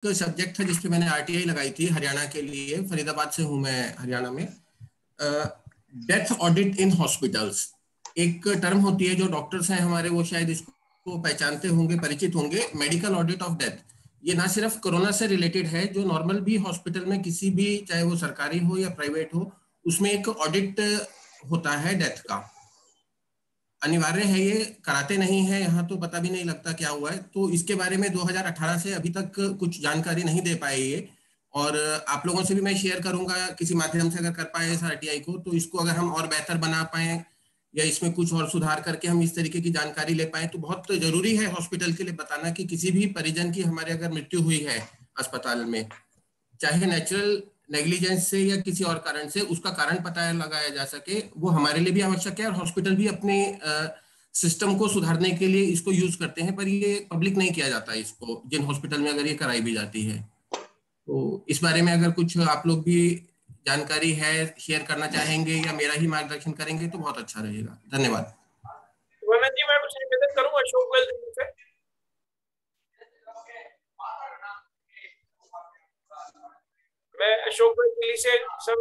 Subject था जिसपे मैंने आरटीआई लगाई थी हरियाणा के लिए, फरीदाबाद से हूं मैं हरियाणा में। डेथ ऑडिट इन हॉस्पिटल्स एक टर्म होती है, जो डॉक्टर्स हैं हमारे वो शायद इसको पहचानते होंगे, परिचित होंगे। मेडिकल ऑडिट ऑफ डेथ, ये ना सिर्फ कोरोना से रिलेटेड है, जो नॉर्मल भी हॉस्पिटल में किसी भी, चाहे वो सरकारी हो या प्राइवेट हो, उसमें एक ऑडिट होता है डेथ का, अनिवार्य है। ये कराते नहीं है यहाँ तो पता भी नहीं लगता क्या हुआ है। तो इसके बारे में 2018 से अभी तक कुछ जानकारी नहीं दे पाए ये, और आप लोगों से भी मैं शेयर करूंगा किसी माध्यम से, अगर कर पाए इस आरटीआई को, तो इसको अगर हम और बेहतर बना पाए या इसमें कुछ और सुधार करके हम इस तरीके की जानकारी ले पाए, तो बहुत जरूरी है हॉस्पिटल के लिए बताना कि किसी भी परिजन की हमारे अगर मृत्यु हुई है अस्पताल में, चाहे नेचुरल नेग्लिजेंस से या किसी और कारण से, उसका कारण पता लगाया जा सके, वो हमारे लिए भी आवश्यक है। और हॉस्पिटल भी अपने सिस्टम को सुधारने के लिए इसको यूज करते हैं, पर ये पब्लिक नहीं किया जाता इसको, जिन हॉस्पिटल में अगर ये कराई भी जाती है। तो इस बारे में अगर कुछ आप लोग भी जानकारी है शेयर करना चाहेंगे या मेरा ही मार्गदर्शन करेंगे तो बहुत अच्छा रहेगा। धन्यवाद। जी मैं कुछ निवेदन करूं अशोक गोयल से। मैं अशोक गोयल से सब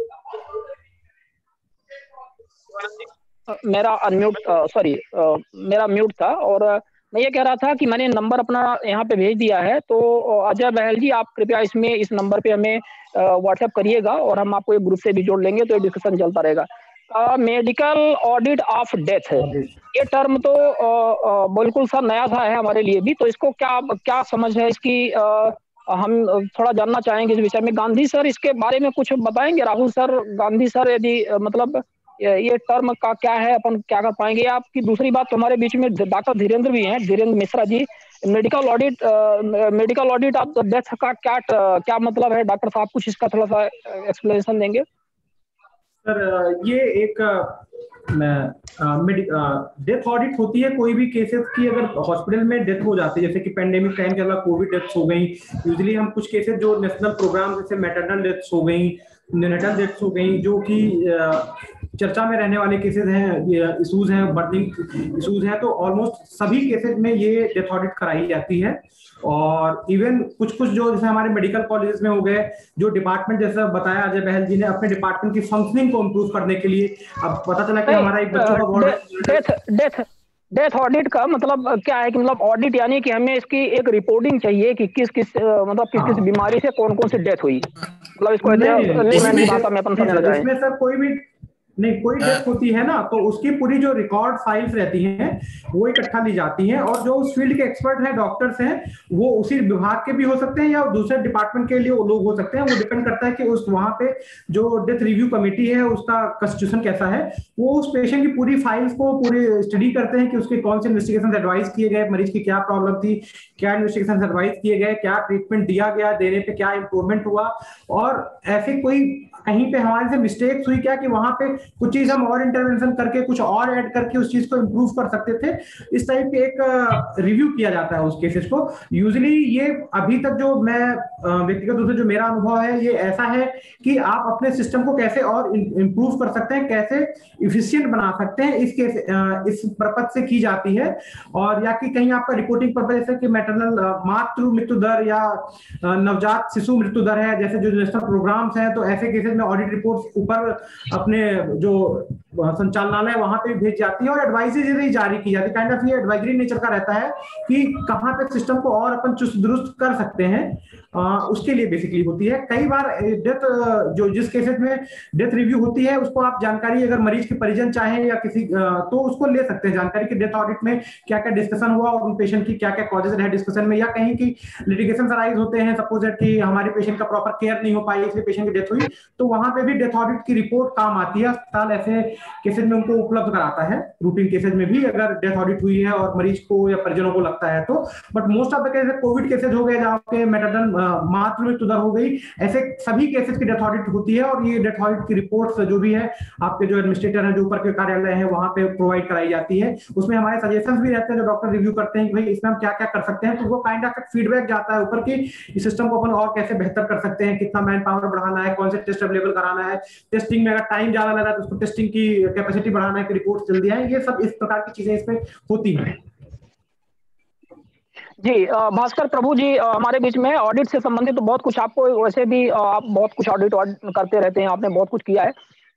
मेरा अनम्यूट मेरा म्यूट था, और मैं ये कह रहा था कि मैंने नंबर अपना यहाँ पे भेज दिया है, तो अजय बहल जी आप कृपया इसमें इस नंबर पे हमें व्हाट्सएप करिएगा और हम आपको एक ग्रुप से भी जोड़ लेंगे, तो ये डिस्कशन चलता रहेगा। मेडिकल ऑडिट ऑफ डेथ, ये टर्म तो बिल्कुल सा नया सा है हमारे लिए भी, तो इसको क्या समझ है इसकी, हम थोड़ा जानना चाहेंगे इस विषय में। गांधी सर इसके बारे में कुछ बताएंगे? राहुल सर, गांधी सर, यदि मतलब ये टर्म का क्या है, अपन क्या कर पाएंगे? आपकी दूसरी बात, तो हमारे बीच में डॉक्टर धीरेन्द्र भी हैं, Dhirendra Mishra ji. Medical audit of the death का क्या मतलब है डॉक्टर साहब? कुछ इसका थोड़ा सा एक्सप्लेनेशन देंगे सर? ये एक डेथ ऑडिट होती है कोई भी केसेस की, अगर हॉस्पिटल में डेथ हो जाती है, जैसे कि पेंडेमिक टाइम चल रहा, कोविड डेथ्स हो गई। यूजुअली हम कुछ केसेस जो नेशनल प्रोग्राम, जैसे मैटरनल डेथ्स हो गई, नेटल डेथ्स हो गई, जो कि चर्चा में रहने वाले केसेस हैं, इशूज हैं, बर्निंग इशूज हैं, तो ऑलमोस्ट सभी केसेस में ये डेथ ऑडिट कराई जाती है। और इवन कुछ जो जैसे हमारे मेडिकल कॉलेजेस में हो गए, जो डिपार्टमेंट, जैसा बताया अजय बहल जी ने, अपने डिपार्टमेंट की फंक्शनिंग को इम्प्रूव करने के लिए, अब पता चला कि हमारा एक बच्चों का डेथ ऑडिट का मतलब क्या है कि मतलब ऑडिट यानी कि हमें इसकी एक रिपोर्टिंग चाहिए कि किस किस बीमारी से कौन सी डेथ हुई, मतलब इसको भाषा में अपन समझना चाहें। इसमें सर कोई भी नहीं, कोई डेथ होती है ना, तो उसकी पूरी जो रिकॉर्ड फाइल्स रहती हैं वो इकट्ठा ली जाती हैं, और जो उस फील्ड के एक्सपर्ट हैं, डॉक्टर्स हैं, वो उसी विभाग के भी हो सकते हैं या दूसरे डिपार्टमेंट के लिए वो लोग हो सकते हैं। वो डिपेंड करता है कि उस वहां पे जो डेथ रिव्यू कमेटी है उसका कॉन्स्टिट्यूशन कैसा है। वो उस पेशेंट की पूरी फाइल्स को पूरी स्टडी करते हैं कि उसके कौन से इन्वेस्टिगेशन एडवाइस किए गए, मरीज की क्या प्रॉब्लम थी, क्या इन्वेस्टिगेशन एडवाइस किए गए, क्या ट्रीटमेंट दिया गया, देने पे क्या इंप्रूवमेंट हुआ, और ऐसे कोई कहीं पे हमारे से मिस्टेक्स हुई क्या, कि वहां पे कुछ चीज हम और इंटरवेंशन करके कुछ और ऐड करके उस चीज को इंप्रूव कर सकते थे। इस टाइप के एक रिव्यू किया जाता है उस केसेस को। यूजुअली ये अभी तक जो मैं व्यक्तिगत रूप से जो मेरा अनुभव है, ये ऐसा है कि आप अपने सिस्टम को कैसे और इंप्रूव कर सकते हैं, कैसे इफिशियंट बना सकते हैं, इस पर्पज से की जाती है। और या कि कहीं आपका रिपोर्टिंग पर्पज, जैसे कि मैटरनल मातृ मृत्यु दर या नवजात शिशु मृत्यु दर है, जैसे जो नेशनल प्रोग्राम्स हैं, तो ऐसे केसेस में ऑडिट रिपोर्ट ऊपर अपने जो संचालनालय वहां पे भेज जाती है और एडवाइजरी जारी की जाती है। काइंड ऑफ ये एडवाइजरी नेचर का रहता है कि कहां पे सिस्टम को और अपन चुस्त दुरुस्त कर सकते हैं, उसके लिए बेसिकली होती है। कई बार डेथ जो जिस केसेस में डेथ रिव्यू होती है, उसको आप जानकारी अगर मरीज के परिजन चाहें या किसी तो उसको ले सकते हैं जानकारी कि डेथ ऑडिट में क्या क्या डिस्कशन हुआ और उन पेशेंट की क्या क्या कॉजेज रहे डिस्कशन में, या कहीं की लिटिगेशन अराइज होते हैं, सपोज दैट कि हमारे पेशेंट का प्रॉपर केयर नहीं हो पाई इसलिए पेशेंट की डेथ हुई, तो वहां पे भी डेथ ऑडिट की रिपोर्ट काम आती है। अस्पताल ऐसे केसेज में उनको उपलब्ध कराता है, रूटीन केसेज में भी, अगर डेथ ऑडिट हुई है और मरीज को या परिजनों को लगता है तो। But most of the cases Covid cases हो गए जहाँ पे मैटरनल मातृ मृत्यु दर हो गई, ऐसे सभी केसेज की डेथ ऑडिट होती है। और ये डेथ ऑडिट की रिपोर्ट्स जो भी है आपके जो एडमिनिस्ट्रेटर है, जो ऊपर के कार्यालय है, वहां पे प्रोवाइड कराई जाती है। उसमें हमारे सजेशंस भी रहते हैं जो डॉक्टर रिव्यू करते हैं कि भाई इसमें हम क्या क्या कर सकते हैं, तो वो काइंड ऑफ फीडबैक जाता है ऊपर की इस सिस्टम को अपन और कैसे बेहतर कर सकते हैं, कितना मैन पावर बढ़ाना है, कौन से टेस्ट अवेलेबल कराना है, टेस्टिंग में अगर टाइम ज्यादा लगा तो उसको टेस्टिंग की कैपेसिटी बढ़ाना है कि रिपोर्ट जल्दी आए, ये सब इस प्रकार की चीजें इसमें होती हैं। जी भास्कर प्रभु जी हमारे बीच में ऑडिट से संबंधित तो बहुत कुछ आपको वैसे भी आप बहुत कुछ ऑडिट करते रहते हैं, आपने बहुत कुछ किया है।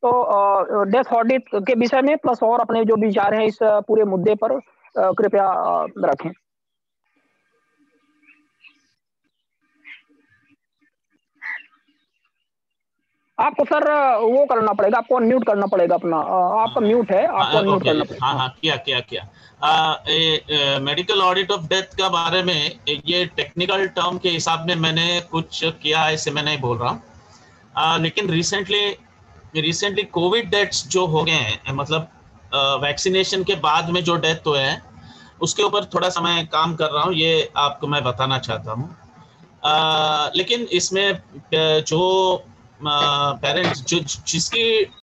तो डेथ ऑडिट के विषय में प्लस और अपने जो विचार हैं इस पूरे मुद्दे पर कृपया रखें। आपको सर वो करना पड़ेगा, आपको अनम्यूट करना पड़ेगा अपना, आपका म्यूट है, आपको अनम्यूट करना पड़ेगा। हाँ, किया। मेडिकल ऑडिट ऑफ डेथ के बारे में ये टेक्निकल टर्म के हिसाब में मैंने कुछ किया है, इसे मैं नहीं बोल रहा हूँ। लेकिन रिसेंटली कोविड डेथ्स जो हो गए हैं, मतलब वैक्सीनेशन के बाद में जो डेथ हुए हैं उसके ऊपर थोड़ा सा मैं काम कर रहा हूँ, ये आपको मैं बताना चाहता हूँ। लेकिन इसमें जो पेरेंट्स जिसकी